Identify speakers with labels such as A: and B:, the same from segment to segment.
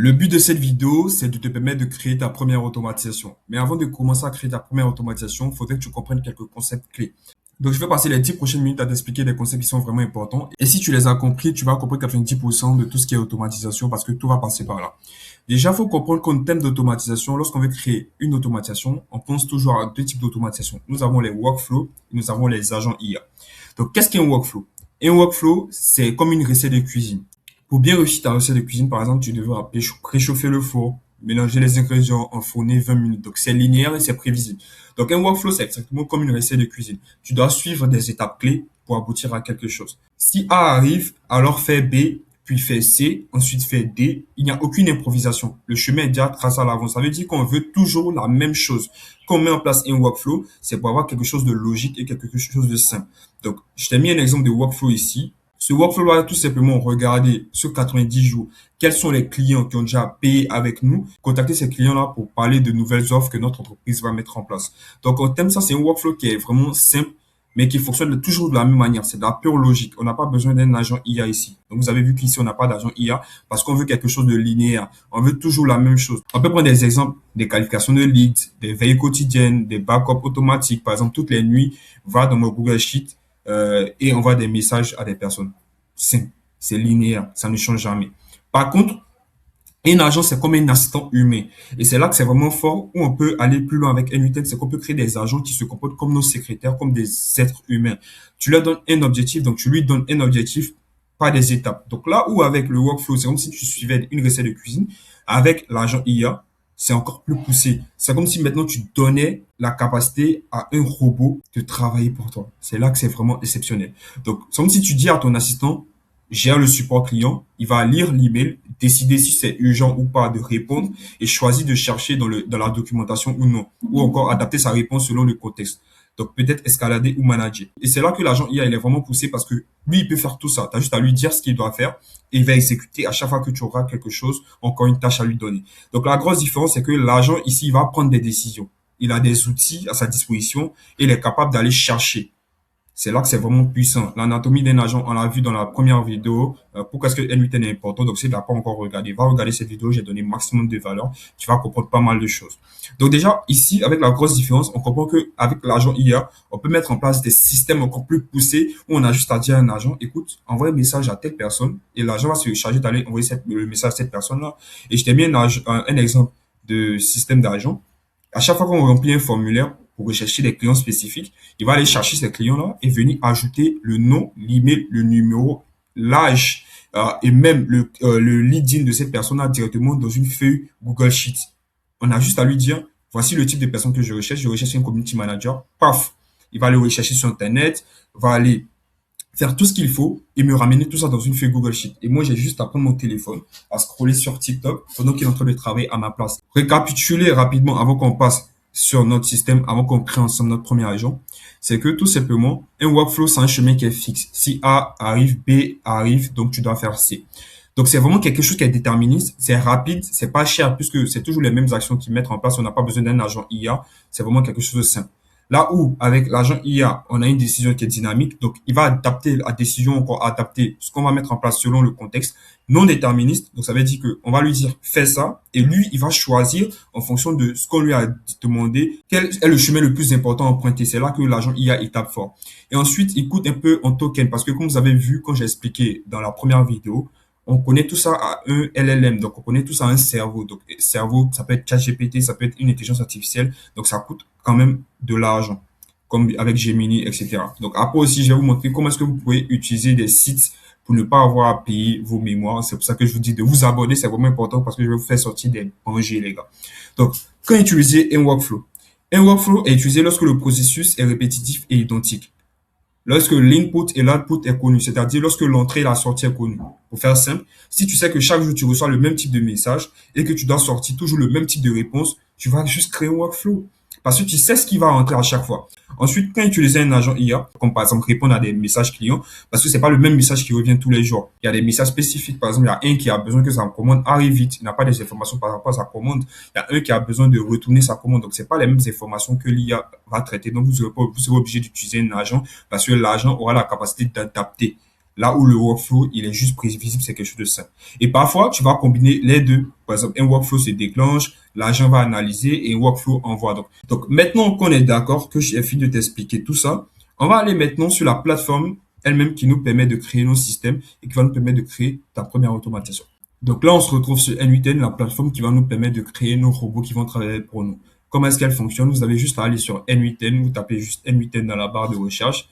A: Le but de cette vidéo, c'est de te permettre de créer ta première automatisation. Mais avant de commencer à créer ta première automatisation, il faudrait que tu comprennes quelques concepts clés. Donc, je vais passer les 10 prochaines minutes à t'expliquer des concepts qui sont vraiment importants. Et si tu les as compris, tu vas comprendre 90% de tout ce qui est automatisation parce que tout va passer par là. Déjà, il faut comprendre qu'en thème d'automatisation, lorsqu'on veut créer une automatisation, on pense toujours à deux types d'automatisation. Nous avons les workflows et nous avons les agents IA. Donc, qu'est-ce qu'un workflow? Un workflow, c'est comme une recette de cuisine. Pour bien réussir ta recette de cuisine, par exemple, tu devras préchauffer le four, mélanger les ingrédients, enfourner 20 minutes. Donc, c'est linéaire et c'est prévisible. Donc, un workflow, c'est exactement comme une recette de cuisine. Tu dois suivre des étapes clés pour aboutir à quelque chose. Si A arrive, alors fais B, puis fais C, ensuite fais D. Il n'y a aucune improvisation. Le chemin est déjà tracé à l'avance. Ça veut dire qu'on veut toujours la même chose. Quand on met en place un workflow, c'est pour avoir quelque chose de logique et quelque chose de simple. Donc, je t'ai mis un exemple de workflow ici. Ce workflow va tout simplement regarder sur 90 jours quels sont les clients qui ont déjà payé avec nous, contacter ces clients-là pour parler de nouvelles offres que notre entreprise va mettre en place. Donc, en termes ça, c'est un workflow qui est vraiment simple, mais qui fonctionne toujours de la même manière. C'est de la pure logique. On n'a pas besoin d'un agent IA ici. Donc, vous avez vu qu'ici, on n'a pas d'agent IA parce qu'on veut quelque chose de linéaire. On veut toujours la même chose. On peut prendre des exemples, des qualifications de leads, des veilles quotidiennes, des backups automatiques. Par exemple, toutes les nuits, va dans mon Google Sheet et envoie des messages à des personnes. C'est linéaire, ça ne change jamais. Par contre, un agent, c'est comme un assistant humain. Et c'est là que c'est vraiment fort, où on peut aller plus loin avec NUTEL, c'est qu'on peut créer des agents qui se comportent comme nos secrétaires, comme des êtres humains. Tu leur donnes un objectif, donc tu lui donnes un objectif, pas des étapes. Donc là où avec le workflow, c'est comme si tu suivais une recette de cuisine, avec l'agent IA, c'est encore plus poussé. C'est comme si maintenant tu donnais la capacité à un robot de travailler pour toi. C'est là que c'est vraiment exceptionnel. Donc, c'est comme si tu dis à ton assistant, gère le support client, il va lire l'email, décider si c'est urgent ou pas de répondre et choisir de chercher dans la documentation ou non, ou encore adapter sa réponse selon le contexte. Donc peut-être escalader ou manager. Et c'est là que l'agent IA il est vraiment poussé parce que lui il peut faire tout ça. Tu as juste à lui dire ce qu'il doit faire et il va exécuter à chaque fois que tu auras quelque chose, encore une tâche à lui donner. Donc la grosse différence c'est que l'agent ici il va prendre des décisions. Il a des outils à sa disposition et il est capable d'aller chercher. C'est là que c'est vraiment puissant. L'anatomie d'un agent, on l'a vu dans la première vidéo. Pourquoi est-ce que N8N est important? Donc, si tu n'as pas encore regardé, va regarder cette vidéo. J'ai donné maximum de valeur. Tu vas comprendre pas mal de choses. Donc, déjà, ici, avec la grosse différence, on comprend que avec l'agent IA, on peut mettre en place des systèmes encore plus poussés où on a juste à dire à un agent, écoute, envoie un message à telle personne et l'agent va se charger d'aller envoyer le message à cette personne-là. Et je t'ai mis un exemple de système d'agent. À chaque fois qu'on remplit un formulaire pour rechercher des clients spécifiques, il va aller chercher ces clients-là et venir ajouter le nom, l'email, le numéro, l'âge et même le LinkedIn de cette personne-là directement dans une feuille Google Sheet. On a juste à lui dire, voici le type de personne que je recherche un community manager. Paf, il va aller rechercher sur Internet, va aller faire tout ce qu'il faut et me ramener tout ça dans une feuille Google Sheet. Et moi, j'ai juste à prendre mon téléphone, à scroller sur TikTok pendant qu'il est en train de travailler à ma place. Récapituler rapidement avant qu'on passe sur notre système, avant qu'on crée ensemble notre premier agent, c'est que tout simplement, un workflow, c'est un chemin qui est fixe. Si A arrive, B arrive, donc tu dois faire C. Donc, c'est vraiment quelque chose qui est déterministe, c'est rapide, c'est pas cher puisque c'est toujours les mêmes actions qui mettent en place. On n'a pas besoin d'un agent IA. C'est vraiment quelque chose de simple. Là où, avec l'agent IA, on a une décision qui est dynamique, donc il va adapter la décision, encore adapter ce qu'on va mettre en place selon le contexte, non déterministe. Donc ça veut dire que on va lui dire fais ça, et lui, il va choisir en fonction de ce qu'on lui a demandé, quel est le chemin le plus important à emprunter. C'est là que l'agent IA il tape fort. Et ensuite, il coûte un peu en token, parce que comme vous avez vu quand j'ai expliqué dans la première vidéo, on connaît tout ça à un LLM, donc on connaît tout ça à un cerveau. Donc cerveau, ça peut être ChatGPT, ça peut être une intelligence artificielle, donc ça coûte quand même de l'argent, comme avec Gemini, etc. Donc après aussi, je vais vous montrer comment est-ce que vous pouvez utiliser des sites pour ne pas avoir à payer vos mémoires. C'est pour ça que je vous dis de vous abonner, c'est vraiment important parce que je vais vous faire sortir des dangers, les gars. Donc, quand utiliser un workflow est utilisé lorsque le processus est répétitif et identique. Lorsque l'input et l'output est connu, c'est-à-dire lorsque l'entrée et la sortie est connue. Pour faire simple, si tu sais que chaque jour tu reçois le même type de message et que tu dois sortir toujours le même type de réponse, tu vas juste créer un workflow. Parce que tu sais ce qui va rentrer à chaque fois. Ensuite, quand utiliser un agent IA, comme par exemple répondre à des messages clients, parce que c'est pas le même message qui revient tous les jours. Il y a des messages spécifiques. Par exemple, il y a un qui a besoin que sa commande arrive vite. Il n'a pas des informations par rapport à sa commande. Il y a un qui a besoin de retourner sa commande. Donc, c'est pas les mêmes informations que l'IA va traiter. Donc, vous serez obligé d'utiliser un agent parce que l'agent aura la capacité d'adapter là où le workflow, il est juste prévisible, c'est quelque chose de simple. Et parfois, tu vas combiner les deux. Par exemple, un workflow se déclenche, l'agent va analyser et un workflow envoie. Donc maintenant qu'on est d'accord, que j'ai fini de t'expliquer tout ça, on va aller maintenant sur la plateforme elle-même qui nous permet de créer nos systèmes et qui va nous permettre de créer ta première automatisation. Donc là, on se retrouve sur N8N, la plateforme qui va nous permettre de créer nos robots qui vont travailler pour nous. Comment est-ce qu'elle fonctionne? Vous avez juste à aller sur N8N, vous tapez juste N8N dans la barre de recherche.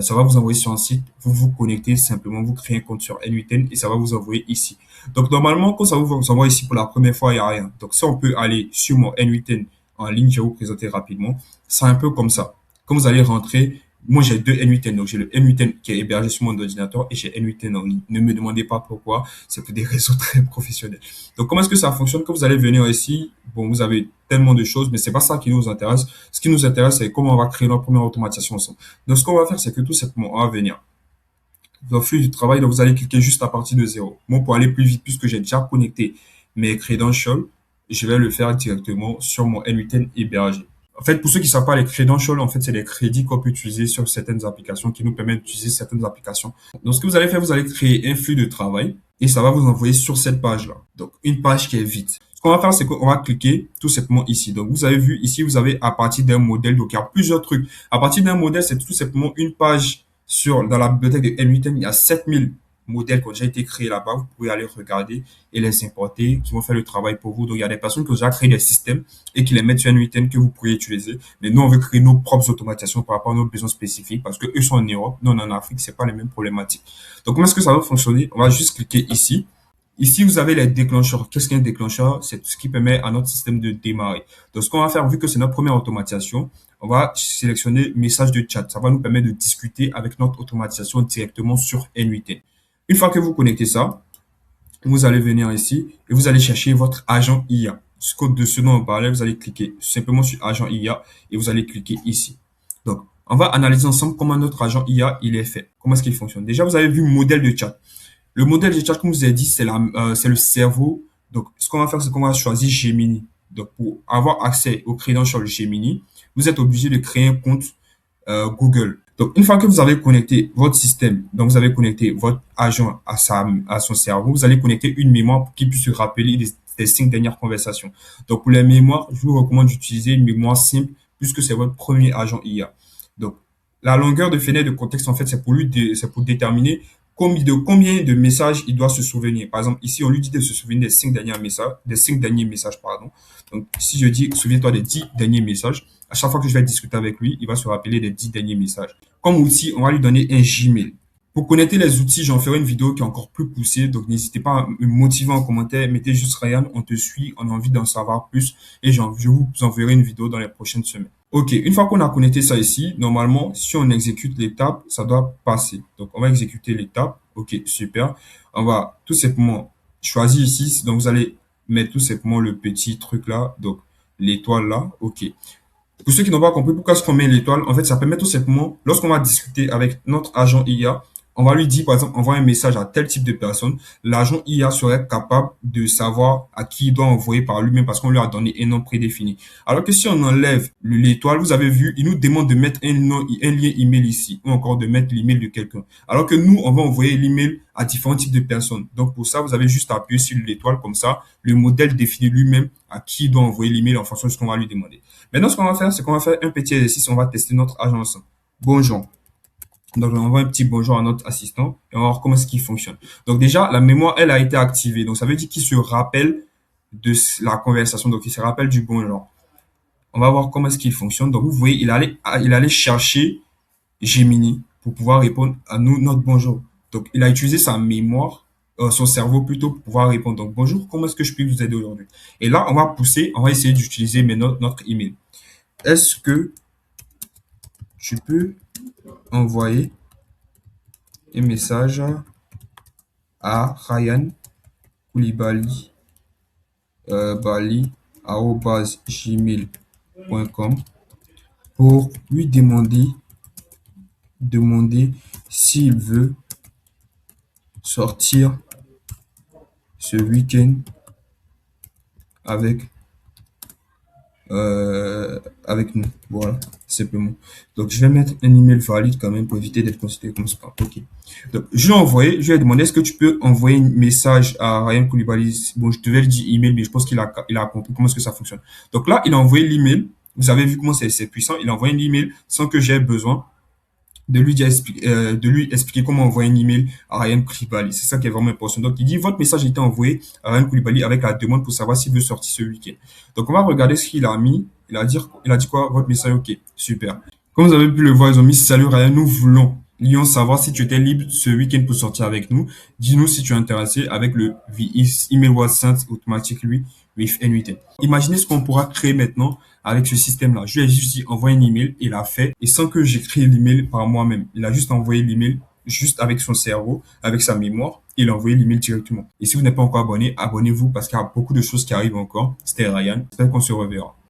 A: Ça va vous envoyer sur un site, vous vous connectez simplement, vous créez un compte sur N8N et ça va vous envoyer ici. Donc normalement, quand ça vous envoie ici pour la première fois, il n'y a rien. Donc si on peut aller sur mon N8N en ligne, je vais vous présenter rapidement. C'est un peu comme ça. Quand vous allez rentrer, moi j'ai deux N8N, donc j'ai le N8N qui est hébergé sur mon ordinateur et j'ai N8N en ligne. Ne me demandez pas pourquoi, c'est pour des raisons très professionnelles. Donc comment est-ce que ça fonctionne? Quand vous allez venir ici, bon, vous avez tellement de choses, mais c'est pas ça qui nous intéresse. Ce qui nous intéresse, c'est comment on va créer notre première automatisation ensemble. Donc ce qu'on va faire, c'est que tout simplement, on va venir dans le flux du travail, donc vous allez cliquer juste à partir de zéro. Moi, pour aller plus vite, puisque j'ai déjà connecté mes credentials, je vais le faire directement sur mon N8N hébergé. En fait, pour ceux qui ne savent pas, les credentials, en fait, c'est les crédits qu'on peut utiliser sur certaines applications qui nous permettent d'utiliser certaines applications. Donc, ce que vous allez faire, vous allez créer un flux de travail et ça va vous envoyer sur cette page-là. Donc, une page qui est vide. Ce qu'on va faire, c'est qu'on va cliquer tout simplement ici. Donc, vous avez vu ici, vous avez à partir d'un modèle. Donc, il y a plusieurs trucs. À partir d'un modèle, c'est tout simplement une page dans la bibliothèque de N8N. Il y a 7000 modèles qui ont déjà été créés là-bas. Vous pouvez aller regarder et les importer, qui vont faire le travail pour vous. Donc, il y a des personnes qui ont déjà créé des systèmes et qui les mettent sur N8N que vous pourriez utiliser. Mais nous, on veut créer nos propres automatisations par rapport à nos besoins spécifiques parce que eux sont en Europe, nous, on est en Afrique, c'est pas les mêmes problématiques. Donc, comment est-ce que ça va fonctionner? On va juste cliquer ici. Ici, vous avez les déclencheurs. Qu'est-ce qu'un déclencheur? C'est tout ce qui permet à notre système de démarrer. Donc, ce qu'on va faire, vu que c'est notre première automatisation, on va sélectionner message de chat. Ça va nous permettre de discuter avec notre automatisation directement sur N8N. Une fois que vous connectez ça, vous allez venir ici et vous allez chercher votre agent IA. De ce dont on parlait, vous allez cliquer simplement sur agent IA et vous allez cliquer ici. Donc, on va analyser ensemble comment notre agent IA il est fait. Comment est-ce qu'il fonctionne. Déjà, vous avez vu le modèle de chat. Le modèle de chat, comme je vous ai dit, c'est le cerveau. Donc, ce qu'on va faire, c'est qu'on va choisir Gemini. Donc, pour avoir accès aux credentials Gemini, vous êtes obligé de créer un compte Google. Donc, une fois que vous avez connecté votre système, donc vous avez connecté votre agent à son cerveau, vous allez connecter une mémoire pour qu'il puisse se rappeler des 5 dernières conversations. Donc, pour les mémoires, je vous recommande d'utiliser une mémoire simple puisque c'est votre premier agent IA. Donc, la longueur de fenêtre de contexte, en fait, c'est pour déterminer combien de messages il doit se souvenir. Par exemple, ici, on lui dit de se souvenir des 5 derniers messages, pardon. Donc, si je dis, souviens-toi des 10 derniers messages, à chaque fois que je vais discuter avec lui, il va se rappeler des 10 derniers messages. Comme outil, on va lui donner un Gmail. Pour connaître les outils, j'en ferai une vidéo qui est encore plus poussée. Donc, n'hésitez pas à me motiver en commentaire. Mettez juste Ryan, on te suit, on a envie d'en savoir plus. Et je vous enverrai une vidéo dans les prochaines semaines. OK, une fois qu'on a connecté ça ici, normalement, si on exécute l'étape, ça doit passer. Donc, on va exécuter l'étape. OK, super. On va tout simplement choisir ici. Donc, vous allez mettre tout simplement le petit truc là. Donc, l'étoile là. OK. Pour ceux qui n'ont pas compris pourquoi est-ce qu'on met l'étoile, en fait, ça permet tout simplement, lorsqu'on va discuter avec notre agent IA, on va lui dire, par exemple, envoie un message à tel type de personne. L'agent IA serait capable de savoir à qui il doit envoyer par lui-même parce qu'on lui a donné un nom prédéfini. Alors que si on enlève l'étoile, vous avez vu, il nous demande de mettre un lien email ici ou encore de mettre l'email de quelqu'un. Alors que nous, on va envoyer l'email à différents types de personnes. Donc, pour ça, vous avez juste à appuyer sur l'étoile comme ça. Le modèle définit lui-même à qui il doit envoyer l'email en fonction de ce qu'on va lui demander. Maintenant, ce qu'on va faire, c'est qu'on va faire un petit exercice. On va tester notre agent ensemble. Bonjour. Donc, on envoie un petit bonjour à notre assistant et on va voir comment est-ce qu'il fonctionne. Donc, déjà, la mémoire, elle a été activée. Donc, ça veut dire qu'il se rappelle de la conversation. Donc, il se rappelle du bonjour. On va voir comment est-ce qu'il fonctionne. Donc, vous voyez, il allait chercher Gemini pour pouvoir répondre à nous, notre bonjour. Donc, il a utilisé sa mémoire, son cerveau plutôt pour pouvoir répondre. Donc, bonjour, comment est-ce que je peux vous aider aujourd'hui? Et là, on va essayer d'utiliser notre email. Est-ce que tu peux envoyer un message à Ryan Koulibaly, bali@gmail.com pour lui demander s'il veut sortir ce week-end avec avec nous. Voilà, simplement. Donc, je vais mettre un email valide quand même pour éviter d'être considéré comme spam. OK. Donc, je l'ai envoyé. Je lui ai demandé, est-ce que tu peux envoyer un message à Ryan Koulibaly? Bon, je devais le dire email, mais je pense qu'il a compris comment est-ce que ça fonctionne. Donc là, il a envoyé l'email. Vous avez vu comment c'est puissant. Il a envoyé un email sans que j'aie besoin de lui expliquer comment envoyer un email à Ryan Koulibaly. C'est ça qui est vraiment important. Donc, il dit, votre message a été envoyé à Ryan Koulibaly avec la demande pour savoir s'il veut sortir ce week-end. Donc, on va regarder ce qu'il a mis. Il a dit quoi? Votre message, OK. Super. Comme vous avez pu le voir, ils ont mis salut Ryan, nous voulons savoir si tu étais libre ce week-end pour sortir avec nous. Dis-nous si tu es intéressé avec le email was sent automatically with NUT. Imaginez ce qu'on pourra créer maintenant avec ce système-là. Je lui ai juste dit envoyer un email, il a fait, et sans que j'écris l'email par moi-même. Il a juste envoyé l'email juste avec son cerveau, avec sa mémoire, il a envoyé l'email directement. Et si vous n'êtes pas encore abonné, abonnez-vous parce qu'il y a beaucoup de choses qui arrivent encore. C'était Ryan. J'espère qu'on se reverra.